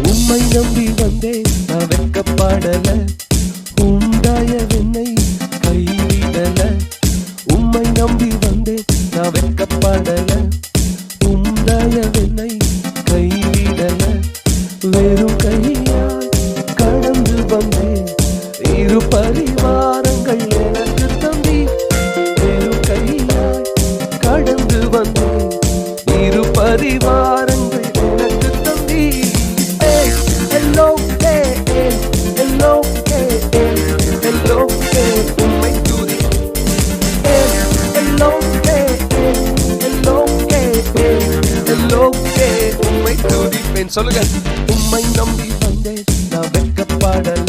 உம்மை நம்பி வந்தேன் நான் வெட்கப்படல, உண்டாய வெண்ணை கைவிடல. உம்மை நம்பி வந்தேன் நான் வெட்கப்படல, உண்டாய வெண்ணை கைவிடல. வெறும் கையாய் கடந்து வந்தேன், இரு பரிவாரங்கள் எனக்கு தந்தி. வெறும் கையாய் கடந்து வந்தேன், இரு பரிவாரங்கள் எனக்கு தந்தி. Hello, hello, hello, உம்மை துதி. Hello, hello, hello, உம்மை துதிப்பேன். சொல்லுங்க. உம்மை நம்பி வந்தேன் நான் வெட்கப்படல,